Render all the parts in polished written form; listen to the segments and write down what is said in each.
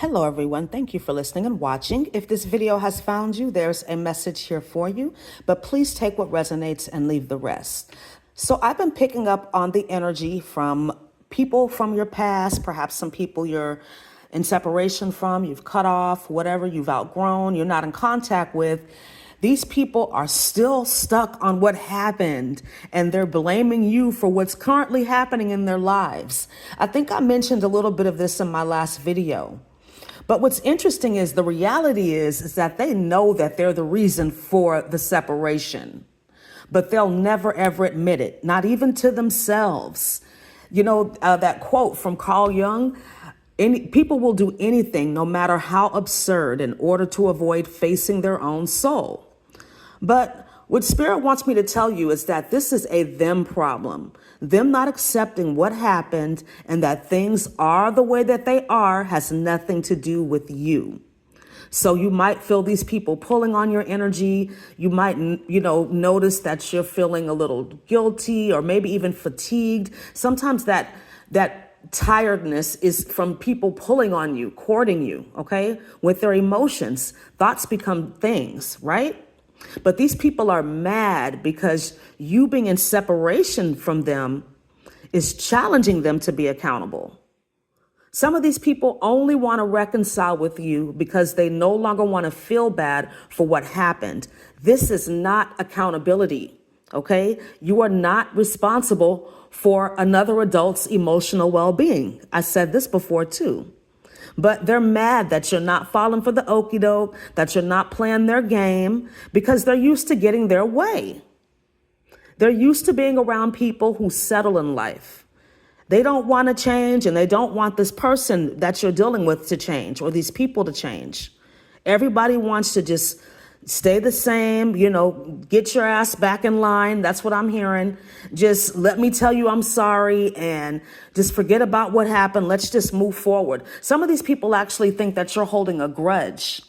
Hello, everyone. Thank you for listening and watching. If this video has found you, there's a message here for you, but please take what resonates and leave the rest. So I've been picking up on the energy from people from your past, perhaps some people you're in separation from, you've cut off, whatever, you've outgrown, you're not in contact with. These people are still stuck on what happened and they're blaming you for what's currently happening in their lives. I think I mentioned a little bit of this in my last video. But what's interesting is the reality is that they know that they're the reason for the separation, but they'll never, ever admit it, not even to themselves. You know, that quote from Carl Jung, people will do anything, no matter how absurd, in order to avoid facing their own soul. But what Spirit wants me to tell you is that this is a them problem. Them not accepting what happened and that things are the way that they are has nothing to do with you. So you might feel these people pulling on your energy. You might, notice that you're feeling a little guilty or maybe even fatigued. Sometimes that tiredness is from people pulling on you, courting you, okay? With their emotions, thoughts become things, right? But these people are mad because you being in separation from them is challenging them to be accountable. Some of these people only want to reconcile with you because they no longer want to feel bad for what happened. This is not accountability, okay? You are not responsible for another adult's emotional well-being. I said this before too. But they're mad that you're not falling for the okie doke, that you're not playing their game because they're used to getting their way. They're used to being around people who settle in life. They don't want to change and they don't want this person that you're dealing with to change or these people to change. Everybody wants to just stay the same, get your ass back in line. That's what I'm hearing. Just let me tell you I'm sorry and just forget about what happened. Let's just move forward. Some of these people actually think that you're holding a grudge.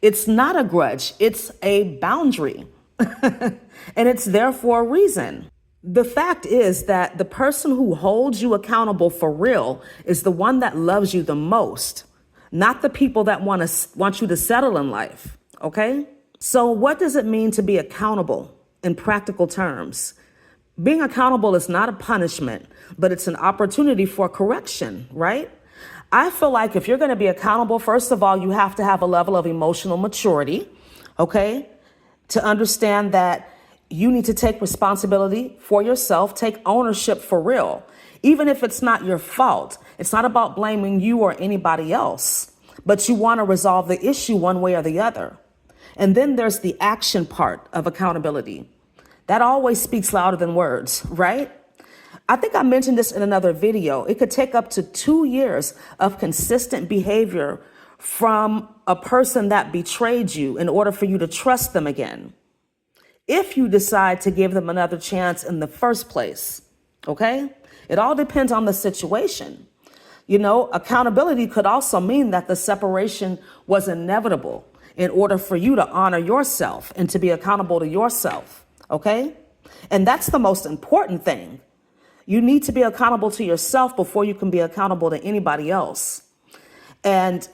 It's not a grudge. It's a boundary. And it's there for a reason. The fact is that the person who holds you accountable for real is the one that loves you the most, not the people that want you to settle in life. Okay? So what does it mean to be accountable in practical terms? Being accountable is not a punishment, but it's an opportunity for correction, right? I feel like if you're going to be accountable, first of all, you have to have a level of emotional maturity, okay? To understand that you need to take responsibility for yourself, take ownership for real, even if it's not your fault. It's not about blaming you or anybody else, but you want to resolve the issue one way or the other. And then there's the action part of accountability. That always speaks louder than words, right? I think I mentioned this in another video. It could take up to 2 years of consistent behavior from a person that betrayed you in order for you to trust them again, if you decide to give them another chance in the first place, okay? It all depends on the situation. Accountability could also mean that the separation was inevitable in order for you to honor yourself and to be accountable to yourself, okay? And that's the most important thing. You need to be accountable to yourself before you can be accountable to anybody else. And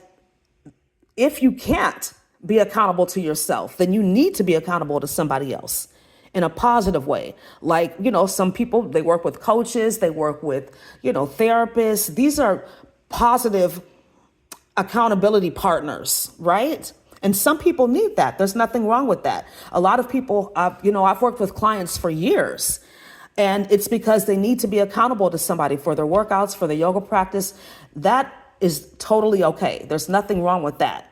if you can't be accountable to yourself, then you need to be accountable to somebody else in a positive way. Like, some people, they work with coaches, they work with, therapists. These are positive accountability partners, right? And some people need that. There's nothing wrong with that. A lot of people, I've worked with clients for years, and it's because they need to be accountable to somebody for their workouts, for their yoga practice. That is totally okay. There's nothing wrong with that.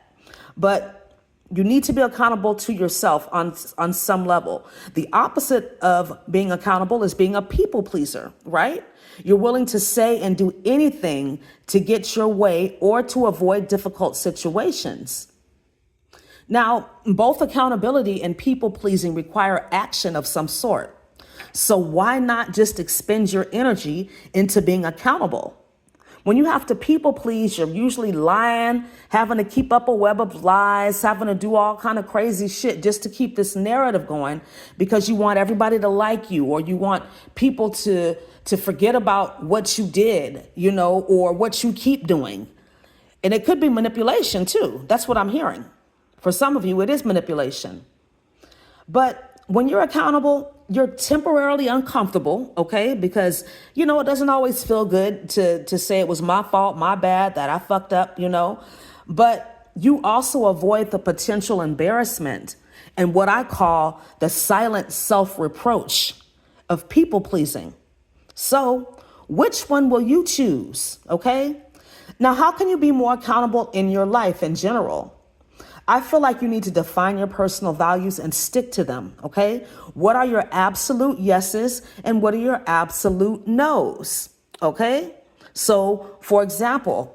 But you need to be accountable to yourself on some level. The opposite of being accountable is being a people pleaser, right? You're willing to say and do anything to get your way or to avoid difficult situations. Now, both accountability and people pleasing require action of some sort. So why not just expend your energy into being accountable? When you have to people please, you're usually lying, having to keep up a web of lies, having to do all kind of crazy shit just to keep this narrative going because you want everybody to like you, or you want people to forget about what you did, or what you keep doing. And it could be manipulation too. That's what I'm hearing. For some of you, it is manipulation. But when you're accountable, you're temporarily uncomfortable, okay? Because, it doesn't always feel good to say it was my fault, my bad, that I fucked up, But you also avoid the potential embarrassment and what I call the silent self-reproach of people pleasing. So which one will you choose, okay? Now, how can you be more accountable in your life in general? I feel like you need to define your personal values and stick to them, okay? What are your absolute yeses and what are your absolute nos, okay? So, for example,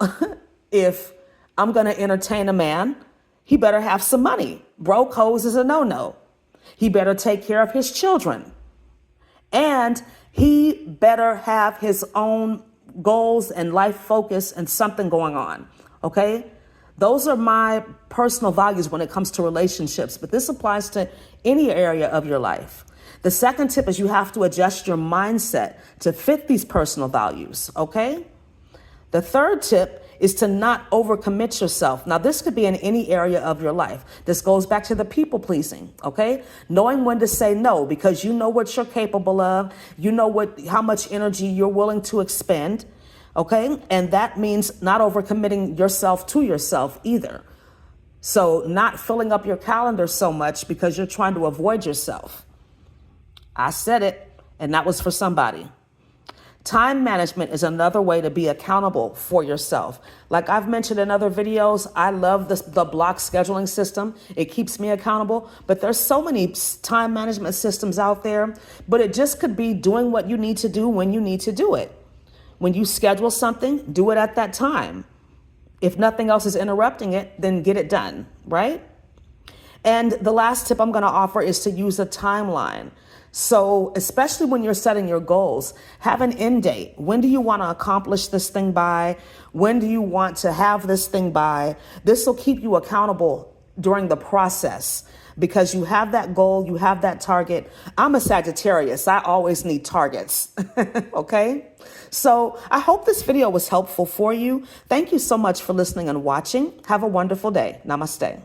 if I'm going to entertain a man, he better have some money. Broke hoes is a no-no. He better take care of his children. And he better have his own goals and life focus and something going on, okay? Those are my personal values when it comes to relationships, but this applies to any area of your life. The second tip is you have to adjust your mindset to fit these personal values, okay? The third tip is to not overcommit yourself. Now, this could be in any area of your life. This goes back to the people pleasing, okay? Knowing when to say no because you know what you're capable of, you know how much energy you're willing to expend, okay? And that means not overcommitting yourself to yourself either. So not filling up your calendar so much because you're trying to avoid yourself. I said it, and that was for somebody. Time management is another way to be accountable for yourself. Like I've mentioned in other videos, I love the block scheduling system. It keeps me accountable, but there's so many time management systems out there, but it just could be doing what you need to do when you need to do it. When you schedule something, do it at that time. If nothing else is interrupting it, then get it done, right? And the last tip I'm going to offer is to use a timeline. So especially when you're setting your goals, have an end date. When do you want to accomplish this thing by? When do you want to have this thing by? This will keep you accountable during the process because you have that goal, you have that target. I'm a Sagittarius. I always need targets. Okay? So I hope this video was helpful for you. Thank you so much for listening and watching. Have a wonderful day. Namaste.